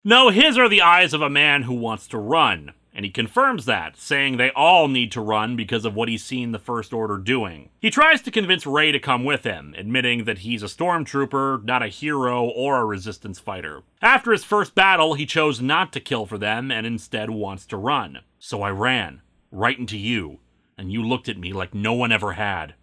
No, his are the eyes of a man who wants to run. And he confirms that, saying they all need to run because of what he's seen the First Order doing. He tries to convince Rey to come with him, admitting that he's a stormtrooper, not a hero or a resistance fighter. After his first battle, he chose not to kill for them and instead wants to run. So I ran, right into you, and you looked at me like no one ever had.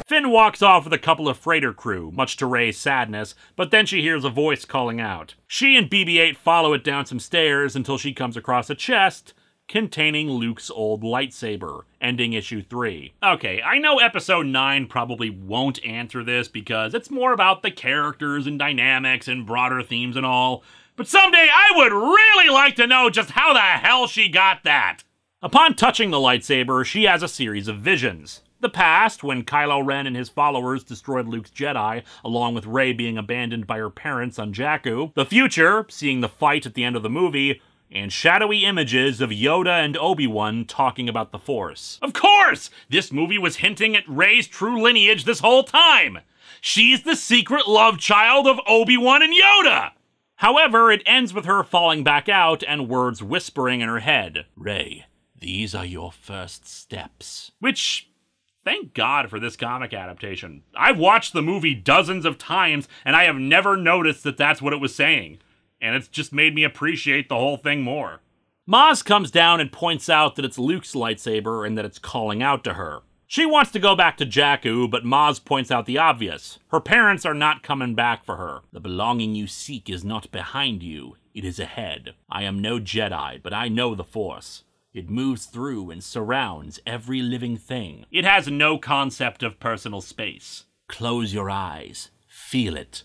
Finn walks off with a couple of freighter crew, much to Rey's sadness, but then she hears a voice calling out. She and BB-8 follow it down some stairs until she comes across a chest containing Luke's old lightsaber, ending issue 3. Okay, I know episode 9 probably won't answer this because it's more about the characters and dynamics and broader themes and all, but someday I would really like to know just how the hell she got that! Upon touching the lightsaber, she has a series of visions. The past, when Kylo Ren and his followers destroyed Luke's Jedi, along with Rey being abandoned by her parents on Jakku. The future, seeing the fight at the end of the movie, and shadowy images of Yoda and Obi-Wan talking about the Force. Of course! This movie was hinting at Rey's true lineage this whole time! She's the secret love child of Obi-Wan and Yoda! However, it ends with her falling back out and words whispering in her head. Rey, these are your first steps. Which... thank God for this comic adaptation. I've watched the movie dozens of times, and I have never noticed that that's what it was saying. And it's just made me appreciate the whole thing more. Maz comes down and points out that it's Luke's lightsaber and that it's calling out to her. She wants to go back to Jakku, but Maz points out the obvious. Her parents are not coming back for her. The belonging you seek is not behind you, it is ahead. I am no Jedi, but I know the Force. It moves through and surrounds every living thing. It has no concept of personal space. Close your eyes. Feel it.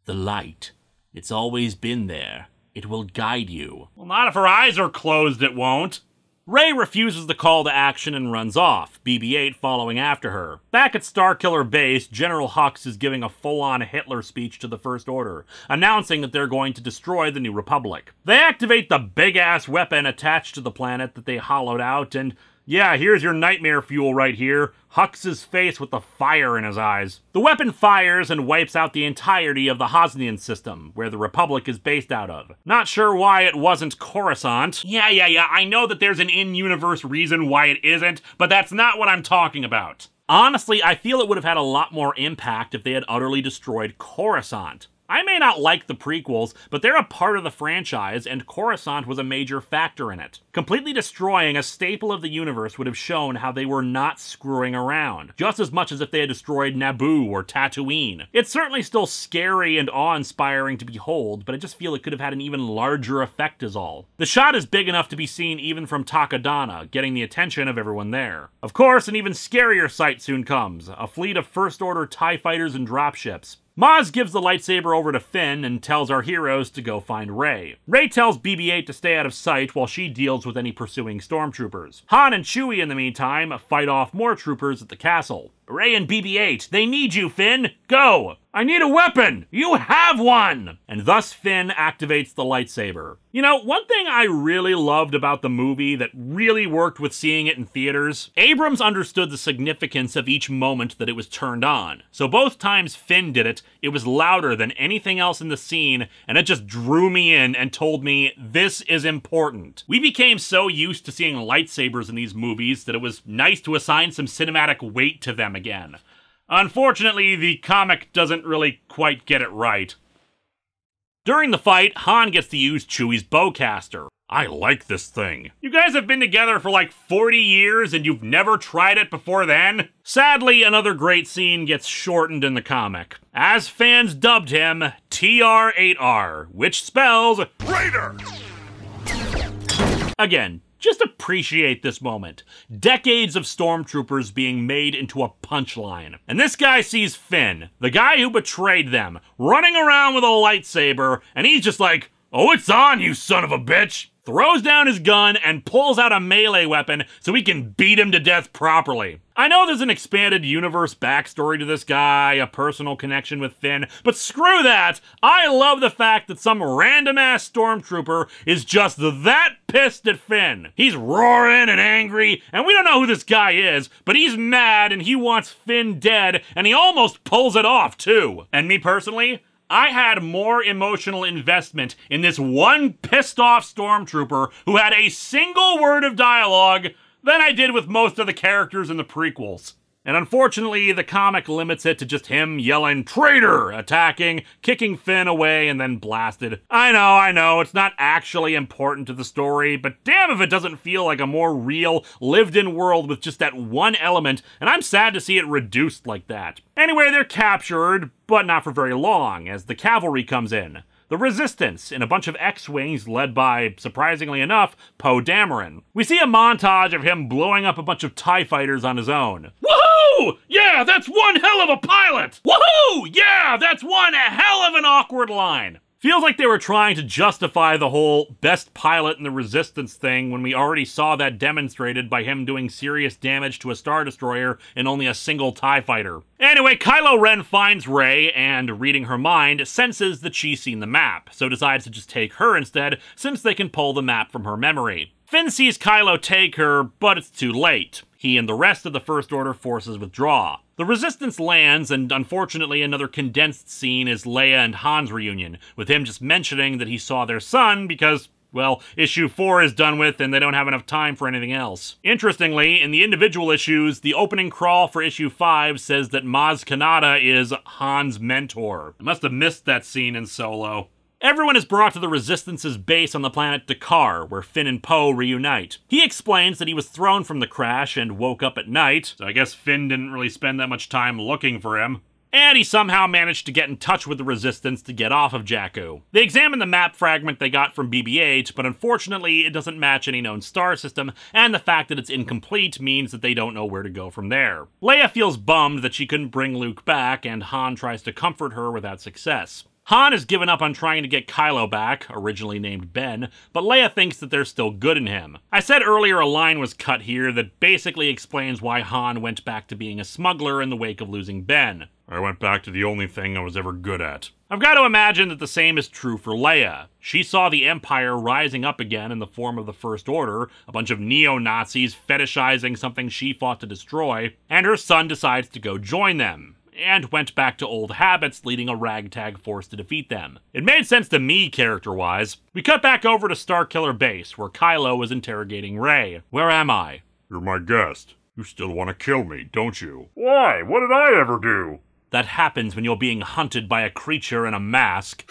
The light. It's always been there. It will guide you. Well, not if her eyes are closed, it won't. Rey refuses the call to action and runs off, BB-8 following after her. Back at Starkiller Base, General Hux is giving a full-on Hitler speech to the First Order, announcing that they're going to destroy the New Republic. They activate the big-ass weapon attached to the planet that they hollowed out, and yeah, here's your nightmare fuel right here, Hux's face with the fire in his eyes. The weapon fires and wipes out the entirety of the Hosnian system, where the Republic is based out of. Not sure why it wasn't Coruscant. Yeah, I know that there's an in-universe reason why it isn't, but that's not what I'm talking about. Honestly, I feel it would have had a lot more impact if they had utterly destroyed Coruscant. I may not like the prequels, but they're a part of the franchise, and Coruscant was a major factor in it. Completely destroying a staple of the universe would have shown how they were not screwing around, just as much as if they had destroyed Naboo or Tatooine. It's certainly still scary and awe-inspiring to behold, but I just feel it could have had an even larger effect is all. The shot is big enough to be seen even from Takodana, getting the attention of everyone there. Of course, an even scarier sight soon comes, a fleet of First Order TIE fighters and dropships. Maz gives the lightsaber over to Finn and tells our heroes to go find Rey. Rey tells BB-8 to stay out of sight while she deals with any pursuing stormtroopers. Han and Chewie, in the meantime, fight off more troopers at the castle. Rey and BB-8, they need you, Finn! Go! I need a weapon! You have one! And thus Finn activates the lightsaber. You know, one thing I really loved about the movie that really worked with seeing it in theaters, Abrams understood the significance of each moment that it was turned on. So both times Finn did it, it was louder than anything else in the scene, and it just drew me in and told me, this is important. We became so used to seeing lightsabers in these movies that it was nice to assign some cinematic weight to them again. Unfortunately, the comic doesn't really quite get it right. During the fight, Han gets to use Chewie's bowcaster. I like this thing. You guys have been together for like 40 years and you've never tried it before then? Sadly, another great scene gets shortened in the comic, as fans dubbed him TR-8R, which spells Raider! Again, just appreciate this moment. Decades of stormtroopers being made into a punchline. And this guy sees Finn, the guy who betrayed them, running around with a lightsaber, and he's just like, oh, it's on, you son of a bitch! Throws down his gun and pulls out a melee weapon so he can beat him to death properly. I know there's an expanded universe backstory to this guy, a personal connection with Finn, but screw that! I love the fact that some random-ass stormtrooper is just that pissed at Finn. He's roaring and angry, and we don't know who this guy is, but he's mad and he wants Finn dead, and he almost pulls it off, too. And me personally, I had more emotional investment in this one pissed-off stormtrooper who had a single word of dialogue than I did with most of the characters in the prequels. And unfortunately, the comic limits it to just him yelling, "Traitor!" attacking, kicking Finn away, and then blasted. I know, it's not actually important to the story, but damn if it doesn't feel like a more real, lived-in world with just that one element, and I'm sad to see it reduced like that. Anyway, they're captured, but not for very long, as the cavalry comes in. The Resistance, in a bunch of X-Wings led by, surprisingly enough, Poe Dameron. We see a montage of him blowing up a bunch of TIE fighters on his own. Woohoo! Yeah, that's one hell of a pilot! Woohoo! Yeah, that's one hell of an awkward line! Feels like they were trying to justify the whole best pilot in the Resistance thing when we already saw that demonstrated by him doing serious damage to a Star Destroyer in only a single TIE fighter. Anyway, Kylo Ren finds Rey and, reading her mind, senses that she's seen the map, so decides to just take her instead, since they can pull the map from her memory. Finn sees Kylo take her, but it's too late. He and the rest of the First Order forces withdraw. The Resistance lands, and unfortunately another condensed scene is Leia and Han's reunion, with him just mentioning that he saw their son because, well, issue 4 is done with and they don't have enough time for anything else. Interestingly, in the individual issues, the opening crawl for issue 5 says that Maz Kanata is Han's mentor. I must have missed that scene in Solo. Everyone is brought to the Resistance's base on the planet Dakar, where Finn and Poe reunite. He explains that he was thrown from the crash and woke up at night, so I guess Finn didn't really spend that much time looking for him. And he somehow managed to get in touch with the Resistance to get off of Jakku. They examine the map fragment they got from BB-8, but unfortunately it doesn't match any known star system, and the fact that it's incomplete means that they don't know where to go from there. Leia feels bummed that she couldn't bring Luke back, and Han tries to comfort her without success. Han has given up on trying to get Kylo back, originally named Ben, but Leia thinks that there's still good in him. I said earlier a line was cut here that basically explains why Han went back to being a smuggler in the wake of losing Ben. I went back to the only thing I was ever good at. I've got to imagine that the same is true for Leia. She saw the Empire rising up again in the form of the First Order, a bunch of neo-Nazis fetishizing something she fought to destroy, and her son decides to go join them, and went back to old habits, leading a ragtag force to defeat them. It made sense to me, character-wise. We cut back over to Starkiller Base, where Kylo was interrogating Rey. Where am I? You're my guest. You still want to kill me, don't you? Why? What did I ever do? That happens when you're being hunted by a creature in a mask.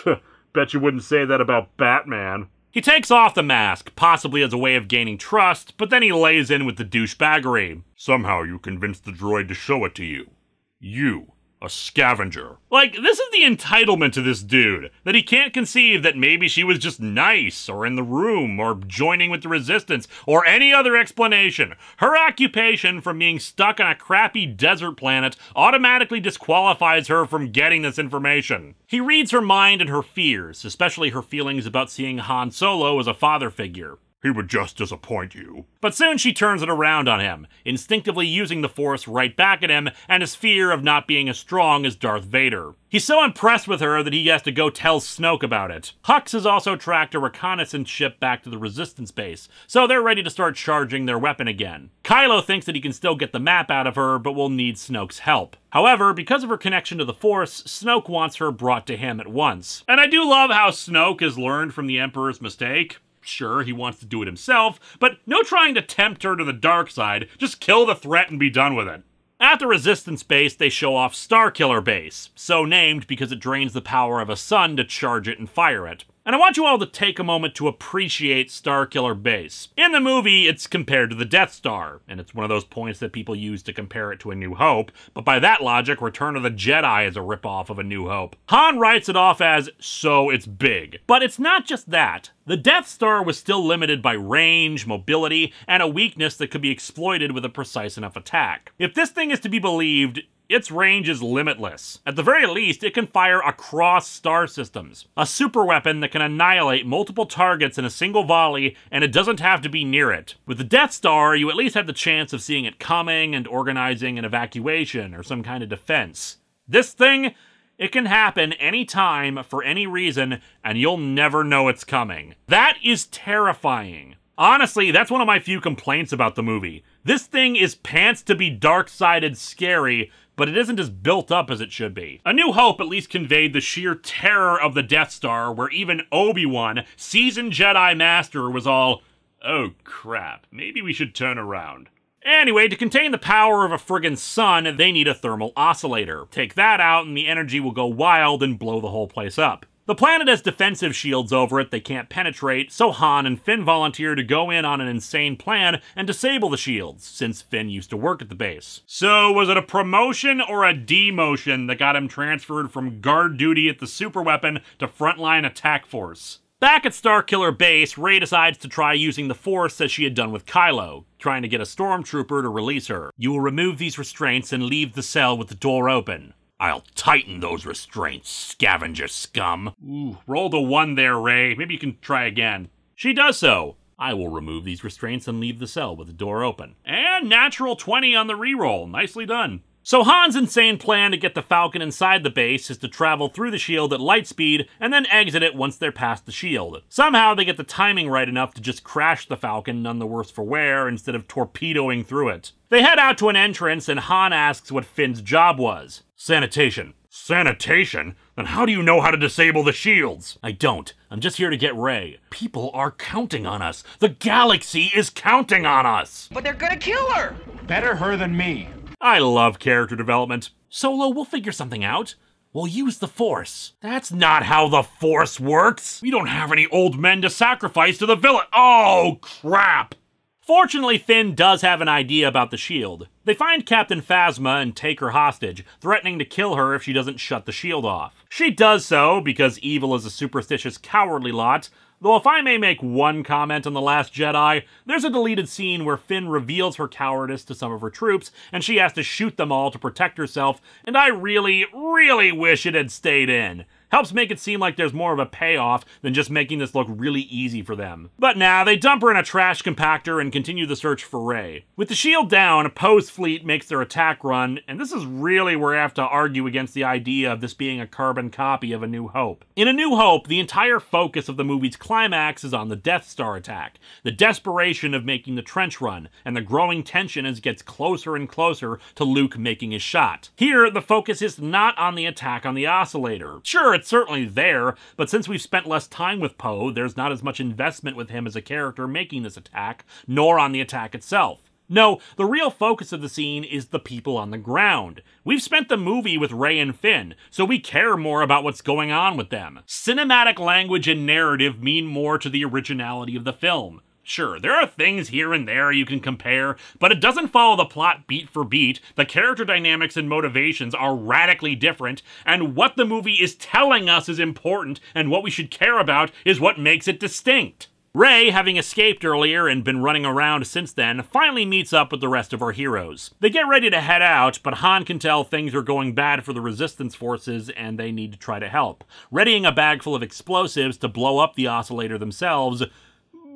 Bet you wouldn't say that about Batman. He takes off the mask, possibly as a way of gaining trust, but then he lays in with the douchebaggery. Somehow you convinced the droid to show it to you. You. A scavenger. Like, this is the entitlement to this dude, that he can't conceive that maybe she was just nice, or in the room, or joining with the Resistance, or any other explanation. Her occupation from being stuck on a crappy desert planet automatically disqualifies her from getting this information. He reads her mind and her fears, especially her feelings about seeing Han Solo as a father figure. He would just disappoint you. But soon she turns it around on him, instinctively using the Force right back at him and his fear of not being as strong as Darth Vader. He's so impressed with her that he has to go tell Snoke about it. Hux has also tracked a reconnaissance ship back to the Resistance base, so they're ready to start charging their weapon again. Kylo thinks that he can still get the map out of her, but will need Snoke's help. However, because of her connection to the Force, Snoke wants her brought to him at once. And I do love how Snoke has learned from the Emperor's mistake. Sure, he wants to do it himself, but no trying to tempt her to the dark side. Just kill the threat and be done with it. At the Resistance base, they show off Starkiller Base, so named because it drains the power of a sun to charge it and fire it. And I want you all to take a moment to appreciate Starkiller Base. In the movie, it's compared to the Death Star, and it's one of those points that people use to compare it to A New Hope, but by that logic, Return of the Jedi is a ripoff of A New Hope. Han writes it off as, so it's big. But it's not just that. The Death Star was still limited by range, mobility, and a weakness that could be exploited with a precise enough attack. If this thing is to be believed, its range is limitless. At the very least, it can fire across star systems. A super weapon that can annihilate multiple targets in a single volley, and it doesn't have to be near it. With the Death Star, you at least have the chance of seeing it coming and organizing an evacuation or some kind of defense. This thing, it can happen anytime, for any reason, and you'll never know it's coming. That is terrifying. Honestly, that's one of my few complaints about the movie. This thing is pants to be dark-sided scary, but it isn't as built up as it should be. A New Hope at least conveyed the sheer terror of the Death Star, where even Obi-Wan, seasoned Jedi Master, was all, oh crap, maybe we should turn around. Anyway, to contain the power of a friggin' sun, they need a thermal oscillator. Take that out and the energy will go wild and blow the whole place up. The planet has defensive shields over it they can't penetrate, so Han and Finn volunteer to go in on an insane plan and disable the shields, since Finn used to work at the base. So, was it a promotion or a demotion that got him transferred from guard duty at the superweapon to frontline attack force? Back at Starkiller Base, Rey decides to try using the Force as she had done with Kylo, trying to get a stormtrooper to release her. You will remove these restraints and leave the cell with the door open. I'll tighten those restraints, scavenger scum. Ooh, rolled a 1 there, Rey. Maybe you can try again. She does so. I will remove these restraints and leave the cell with the door open. And natural 20 on the reroll. Nicely done. So Han's insane plan to get the Falcon inside the base is to travel through the shield at light speed and then exit it once they're past the shield. Somehow they get the timing right enough to just crash the Falcon, none the worse for wear, instead of torpedoing through it. They head out to an entrance and Han asks what Finn's job was. Sanitation. Sanitation? Then how do you know how to disable the shields? I don't. I'm just here to get Rey. People are counting on us. The galaxy is counting on us. But they're gonna kill her! Better her than me. I love character development. Solo, we'll figure something out. We'll use the Force. That's not how the Force works. We don't have any old men to sacrifice to the villain. Oh, crap. Fortunately, Finn does have an idea about the shield. They find Captain Phasma and take her hostage, threatening to kill her if she doesn't shut the shield off. She does so, because evil is a superstitious, cowardly lot. Though if I may make one comment on The Last Jedi, there's a deleted scene where Finn reveals her cowardice to some of her troops, and she has to shoot them all to protect herself, and I really, really wish it had stayed in. Helps make it seem like there's more of a payoff than just making this look really easy for them. But nah, they dump her in a trash compactor and continue the search for Rey. With the shield down, Poe's fleet makes their attack run, and this is really where I have to argue against the idea of this being a carbon copy of A New Hope. In A New Hope, the entire focus of the movie's climax is on the Death Star attack, the desperation of making the trench run, and the growing tension as it gets closer and closer to Luke making his shot. Here, the focus is not on the attack on the oscillator. Sure, it's certainly there, but since we've spent less time with Poe, there's not as much investment with him as a character making this attack, nor on the attack itself. No, the real focus of the scene is the people on the ground. We've spent the movie with Rey and Finn, so we care more about what's going on with them. Cinematic language and narrative mean more to the originality of the film. Sure, there are things here and there you can compare, but it doesn't follow the plot beat for beat, the character dynamics and motivations are radically different, and what the movie is telling us is important, and what we should care about is what makes it distinct. Rey, having escaped earlier and been running around since then, finally meets up with the rest of our heroes. They get ready to head out, but Han can tell things are going bad for the Resistance forces and they need to try to help, readying a bag full of explosives to blow up the oscillator themselves.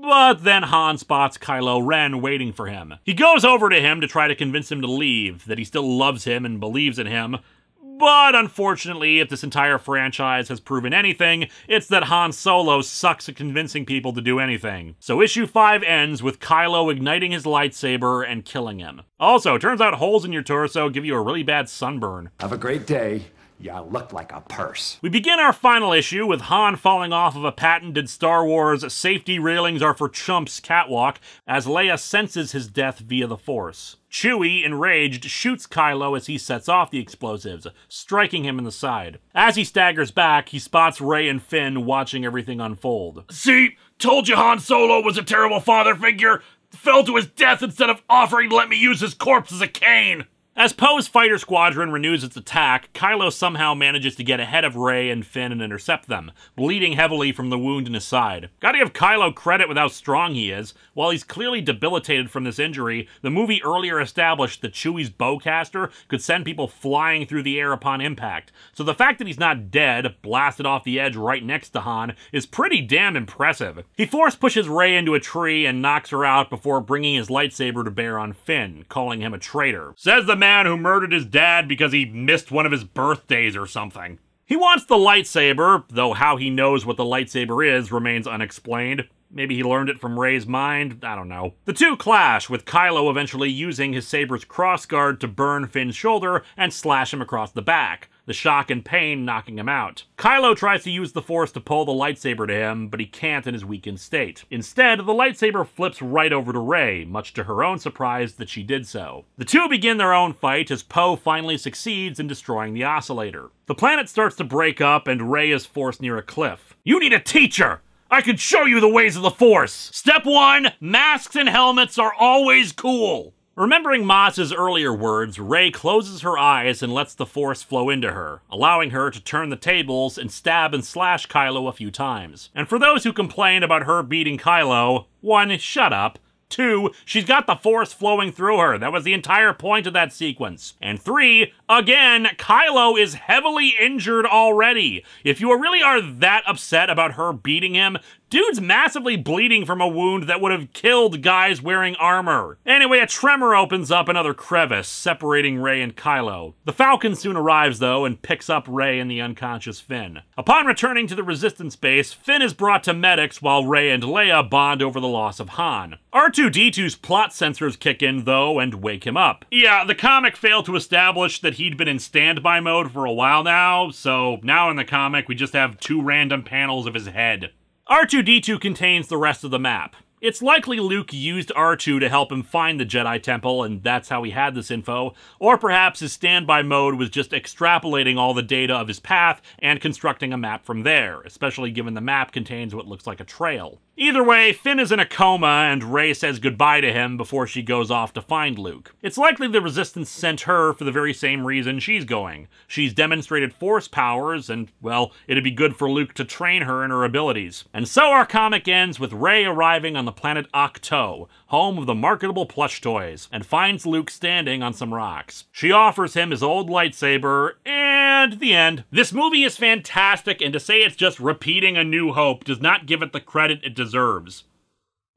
But then Han spots Kylo Ren waiting for him. He goes over to him to try to convince him to leave, that he still loves him and believes in him. But unfortunately, if this entire franchise has proven anything, it's that Han Solo sucks at convincing people to do anything. So issue 5 ends with Kylo igniting his lightsaber and killing him. Also, turns out holes in your torso give you a really bad sunburn. Have a great day. You look like a purse. We begin our final issue with Han falling off of a patented Star Wars safety railings are for chumps catwalk as Leia senses his death via the Force. Chewie, enraged, shoots Kylo as he sets off the explosives, striking him in the side. As he staggers back, he spots Rey and Finn watching everything unfold. See? Told you Han Solo was a terrible father figure! Fell to his death instead of offering to let me use his corpse as a cane! As Poe's fighter squadron renews its attack, Kylo somehow manages to get ahead of Rey and Finn and intercept them, bleeding heavily from the wound in his side. Gotta give Kylo credit with how strong he is. While he's clearly debilitated from this injury, the movie earlier established that Chewie's bowcaster could send people flying through the air upon impact, so the fact that he's not dead, blasted off the edge right next to Han, is pretty damn impressive. He force pushes Rey into a tree and knocks her out before bringing his lightsaber to bear on Finn, calling him a traitor. Says the man who murdered his dad because he missed one of his birthdays or something. He wants the lightsaber, though how he knows what the lightsaber is remains unexplained. Maybe he learned it from Rey's mind, I don't know. The two clash, with Kylo eventually using his saber's crossguard to burn Finn's shoulder and slash him across the back, the shock and pain knocking him out. Kylo tries to use the Force to pull the lightsaber to him, but he can't in his weakened state. Instead, the lightsaber flips right over to Rey, much to her own surprise that she did so. The two begin their own fight as Poe finally succeeds in destroying the oscillator. The planet starts to break up and Rey is forced near a cliff. You need a teacher! I could show you the ways of the Force! Step 1, masks and helmets are always cool! Remembering Maz's earlier words, Rey closes her eyes and lets the Force flow into her, allowing her to turn the tables and stab and slash Kylo a few times. And for those who complain about her beating Kylo, 1, shut up. 2, she's got the Force flowing through her. That was the entire point of that sequence. And 3, again, Kylo is heavily injured already. If you really are that upset about her beating him, dude's massively bleeding from a wound that would have killed guys wearing armor. Anyway, a tremor opens up another crevice, separating Rey and Kylo. The Falcon soon arrives, though, and picks up Rey and the unconscious Finn. Upon returning to the Resistance base, Finn is brought to medics while Rey and Leia bond over the loss of Han. R2-D2's plot sensors kick in, though, and wake him up. Yeah, the comic failed to establish that he'd been in standby mode for a while now, so now in the comic we just have 2 random panels of his head. R2-D2 contains the rest of the map. It's likely Luke used R2 to help him find the Jedi Temple, and that's how he had this info, or perhaps his standby mode was just extrapolating all the data of his path and constructing a map from there, especially given the map contains what looks like a trail. Either way, Finn is in a coma, and Rey says goodbye to him before she goes off to find Luke. It's likely the Resistance sent her for the very same reason she's going. She's demonstrated Force powers, and, well, it'd be good for Luke to train her in her abilities. And so our comic ends with Rey arriving on the planet Ahch-To, home of the marketable plush toys, and finds Luke standing on some rocks. She offers him his old lightsaber, and the end. This movie is fantastic, and to say it's just repeating A New Hope does not give it the credit it deserves.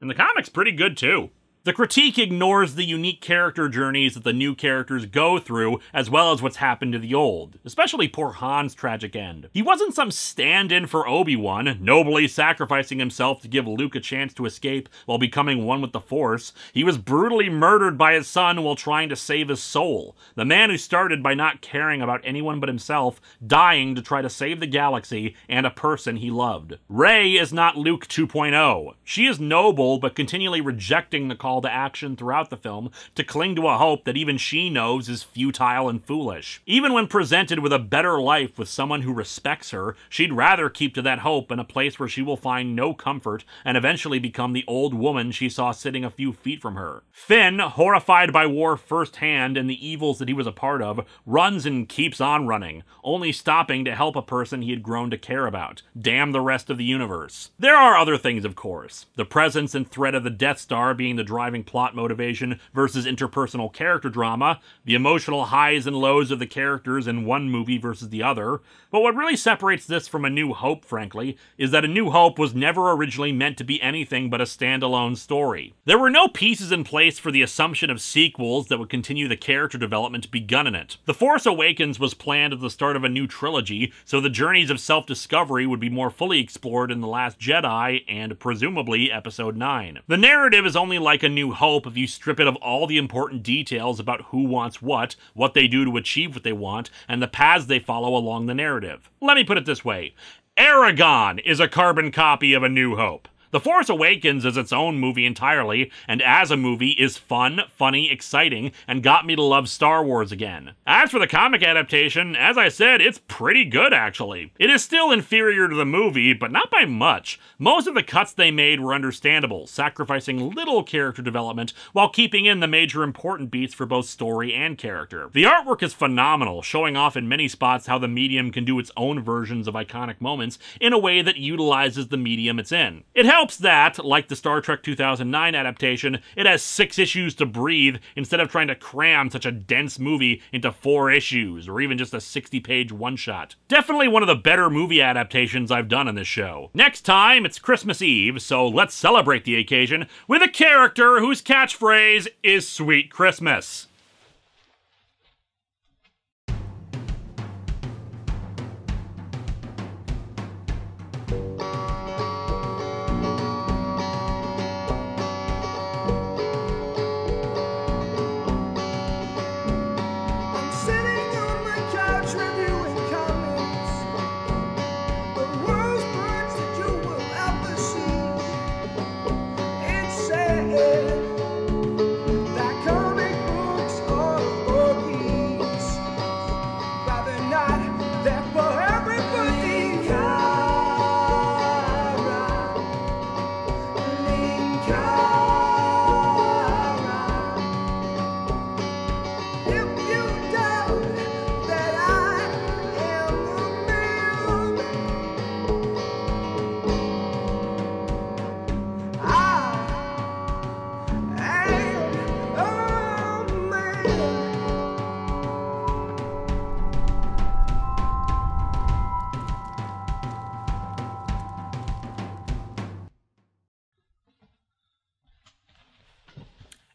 And the comic's pretty good too. The critique ignores the unique character journeys that the new characters go through, as well as what's happened to the old, especially poor Han's tragic end. He wasn't some stand-in for Obi-Wan, nobly sacrificing himself to give Luke a chance to escape while becoming one with the Force. He was brutally murdered by his son while trying to save his soul. The man who started by not caring about anyone but himself, dying to try to save the galaxy and a person he loved. Rey is not Luke 2.0. She is noble, but continually rejecting the call to action throughout the film to cling to a hope that even she knows is futile and foolish. Even when presented with a better life with someone who respects her, she'd rather keep to that hope in a place where she will find no comfort and eventually become the old woman she saw sitting a few feet from her. Finn, horrified by war firsthand and the evils that he was a part of, runs and keeps on running, only stopping to help a person he had grown to care about. Damn the rest of the universe. There are other things, of course. The presence and threat of the Death Star being the driving plot motivation versus interpersonal character drama, the emotional highs and lows of the characters in one movie versus the other. But what really separates this from A New Hope, frankly, is that A New Hope was never originally meant to be anything but a standalone story. There were no pieces in place for the assumption of sequels that would continue the character development begun in it. The Force Awakens was planned at the start of a new trilogy, so the journeys of self-discovery would be more fully explored in The Last Jedi and, presumably, Episode 9. The narrative is only like A New Hope if you strip it of all the important details about who wants what they do to achieve what they want, and the paths they follow along the narrative. Let me put it this way. Aragon is a carbon copy of A New Hope. The Force Awakens is its own movie entirely, and as a movie is fun, funny, exciting, and got me to love Star Wars again. As for the comic adaptation, as I said, it's pretty good actually. It is still inferior to the movie, but not by much. Most of the cuts they made were understandable, sacrificing little character development while keeping in the major important beats for both story and character. The artwork is phenomenal, showing off in many spots how the medium can do its own versions of iconic moments in a way that utilizes the medium it's in. It helps that, like the Star Trek 2009 adaptation, it has 6 issues to breathe instead of trying to cram such a dense movie into 4 issues, or even just a 60-page one-shot. Definitely one of the better movie adaptations I've done on this show. Next time, it's Christmas Eve, so let's celebrate the occasion with a character whose catchphrase is Sweet Christmas.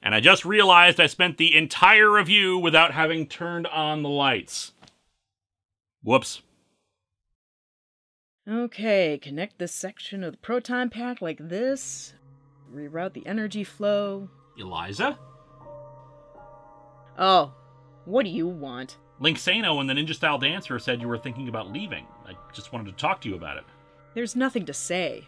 And I just realized I spent the entire review without having turned on the lights. Whoops. Okay, connect this section of the proton pack like this. Reroute the energy flow. Eliza? Oh, what do you want? Link Sano and the Ninja Style Dancer said you were thinking about leaving. I just wanted to talk to you about it. There's nothing to say.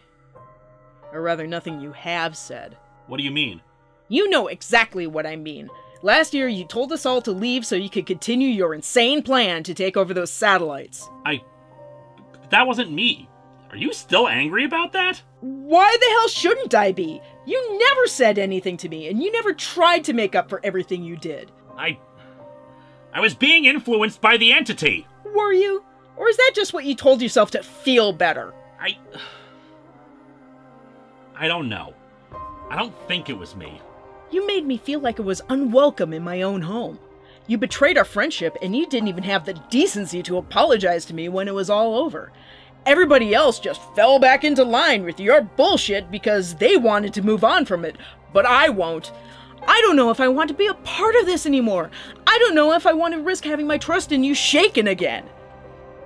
Or rather, nothing you have said. What do you mean? You know exactly what I mean. Last year, you told us all to leave so you could continue your insane plan to take over those satellites. That wasn't me. Are you still angry about that? Why the hell shouldn't I be? You never said anything to me, and you never tried to make up for everything you did. I was being influenced by the entity. Were you? Or is that just what you told yourself to feel better? I don't know. I don't think it was me. You made me feel like I was unwelcome in my own home. You betrayed our friendship, and you didn't even have the decency to apologize to me when it was all over. Everybody else just fell back into line with your bullshit because they wanted to move on from it, but I won't. I don't know if I want to be a part of this anymore. I don't know if I want to risk having my trust in you shaken again.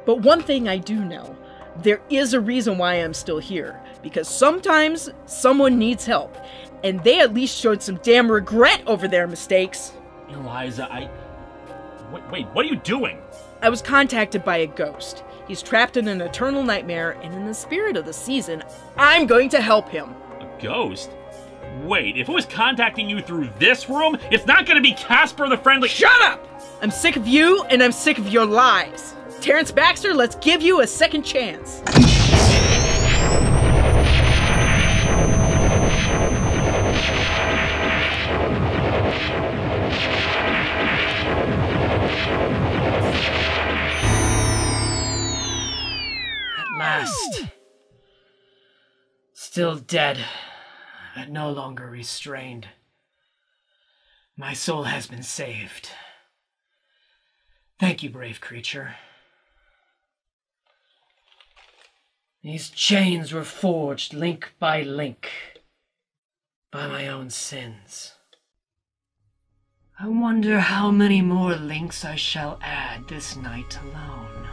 But one thing I do know, there is a reason why I'm still here, because sometimes someone needs help, and they at least showed some damn regret over their mistakes. Eliza, Wait, what are you doing? I was contacted by a ghost. He's trapped in an eternal nightmare, and in the spirit of the season, I'm going to help him. A ghost? Wait, if it was contacting you through this room, it's not gonna be Casper the Friendly— Shut up! I'm sick of you, and I'm sick of your lies. Terrence Baxter, let's give you a second chance. At last. Still dead, but no longer restrained. My soul has been saved. Thank you, brave creature. These chains were forged link by link by my own sins. I wonder how many more links I shall add this night alone.